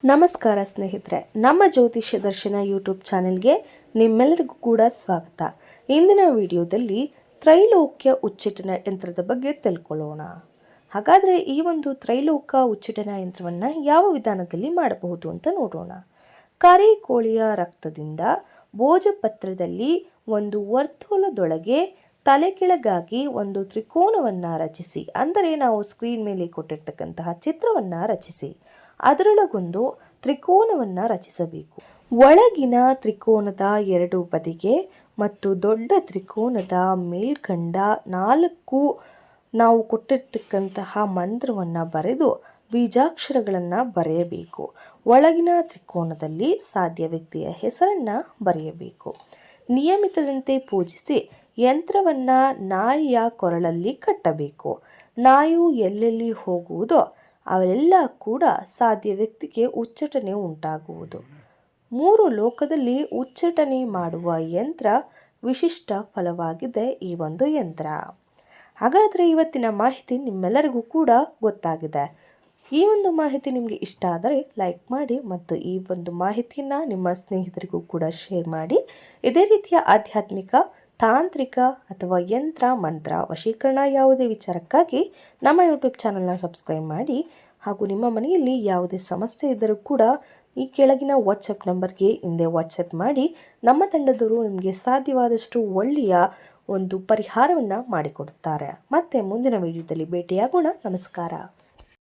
ನಮಸ್ಕಾರ ಸ್ನೇಹಿತರೆ, ನಮ್ಮ ಜ್ಯೋತಿಷ್ಯ ದರ್ಶನ ಯೂಟ್ಯೂಬ್ ಚಾನೆಲ್ಗೆ ನಿಮ್ಮೆಲ್ಲರಿಗೂ ಕೂಡ ಸ್ವಾಗತ. ಇಂದಿನ ವಿಡಿಯೋದಲ್ಲಿ ತ್ರೈಲೋಕ್ಯ ಉಚ್ಚಿಟನ ಯಂತ್ರದ ಬಗ್ಗೆ ತಿಳ್ಕೊಳ್ಳೋಣ. ಹಾಗಾದರೆ ಈ ಒಂದು ತ್ರೈಲೋಕ ಉಚ್ಚಿಟನ ಯಂತ್ರವನ್ನು ಯಾವ ವಿಧಾನದಲ್ಲಿ ಮಾಡಬಹುದು ಅಂತ ನೋಡೋಣ. ಕರಿ ಕೋಳಿಯ ರಕ್ತದಿಂದ ಭೋಜಪತ್ರದಲ್ಲಿ ಒಂದು ವರ್ತುಲದೊಳಗೆ ತಲೆ ಕೆಳಗಾಗಿ ಒಂದು ತ್ರಿಕೋನವನ್ನು ರಚಿಸಿ, ಅಂದರೆ ನಾವು ಸ್ಕ್ರೀನ್ ಮೇಲೆ ಕೊಟ್ಟಿರ್ತಕ್ಕಂತಹ ಚಿತ್ರವನ್ನು ರಚಿಸಿ ಅದರೊಳಗೊಂದು ತ್ರಿಕೋನವನ್ನು ರಚಿಸಬೇಕು. ಒಳಗಿನ ತ್ರಿಕೋನದ ಎರಡು ಬದಿಗೆ ಮತ್ತು ದೊಡ್ಡ ತ್ರಿಕೋನದ ಮೇಲ್ಗಂಡ 4 ನಾವು ಕೊಟ್ಟಿರ್ತಕ್ಕಂತಹ ಮಂತ್ರವನ್ನು ಬರೆದು ಬೀಜಾಕ್ಷರಗಳನ್ನು ಬರೆಯಬೇಕು. ಒಳಗಿನ ತ್ರಿಕೋನದಲ್ಲಿ ಸಾಧ್ಯ ವ್ಯಕ್ತಿಯ ಹೆಸರನ್ನು ಬರೆಯಬೇಕು. ನಿಯಮಿತದಂತೆ ಪೂಜಿಸಿ ಯಂತ್ರವನ್ನು ನಾಯಿಯ ಕೊರಳಲ್ಲಿ ಕಟ್ಟಬೇಕು. ನಾಯಿಯು ಎಲ್ಲೆಲ್ಲಿ ಹೋಗುವುದೋ ಅವೆಲ್ಲ ಕೂಡ ಸಾಧ್ಯ ವ್ಯಕ್ತಿಗೆ ಉಚ್ಚಾಟನೆ ಉಂಟಾಗುವುದು. 3 ಲೋಕದಲ್ಲಿ ಉಚ್ಚಾಟನೆ ಮಾಡುವ ಯಂತ್ರ ವಿಶಿಷ್ಟ ಫಲವಾಗಿದೆ ಈ ಒಂದು ಯಂತ್ರ. ಹಾಗಾದರೆ ಇವತ್ತಿನ ಮಾಹಿತಿ ನಿಮ್ಮೆಲ್ಲರಿಗೂ ಕೂಡ ಗೊತ್ತಾಗಿದೆ. ಈ ಒಂದು ಮಾಹಿತಿ ನಿಮಗೆ ಇಷ್ಟ ಆದರೆ ಲೈಕ್ ಮಾಡಿ ಮತ್ತು ಈ ಒಂದು ಮಾಹಿತಿಯನ್ನು ನಿಮ್ಮ ಸ್ನೇಹಿತರಿಗೂ ಕೂಡ ಶೇರ್ ಮಾಡಿ. ಇದೇ ರೀತಿಯ ಆಧ್ಯಾತ್ಮಿಕ, ತಾಂತ್ರಿಕ ಅಥವಾ ಯಂತ್ರ, ಮಂತ್ರ, ವಶೀಕರಣ ಯಾವುದೇ ವಿಚಾರಕ್ಕಾಗಿ ನಮ್ಮ ಯೂಟ್ಯೂಬ್ ಚಾನಲ್ನ ಸಬ್ಸ್ಕ್ರೈಬ್ ಮಾಡಿ. ಹಾಗೂ ನಿಮ್ಮ ಮನೆಯಲ್ಲಿ ಯಾವುದೇ ಸಮಸ್ಯೆ ಇದ್ದರೂ ಕೂಡ ಈ ಕೆಳಗಿನ ವಾಟ್ಸಪ್ ನಂಬರ್ಗೆ ಹಿಂದೆ ವಾಟ್ಸಪ್ ಮಾಡಿ. ನಮ್ಮ ತಂಡದವರು ನಿಮಗೆ ಸಾಧ್ಯವಾದಷ್ಟು ಒಳ್ಳೆಯ ಒಂದು ಪರಿಹಾರವನ್ನು ಮಾಡಿಕೊಡುತ್ತಾರೆ. ಮತ್ತೆ ಮುಂದಿನ ವಿಡಿಯೋದಲ್ಲಿ ಭೇಟಿಯಾಗೋಣ. ನಮಸ್ಕಾರ.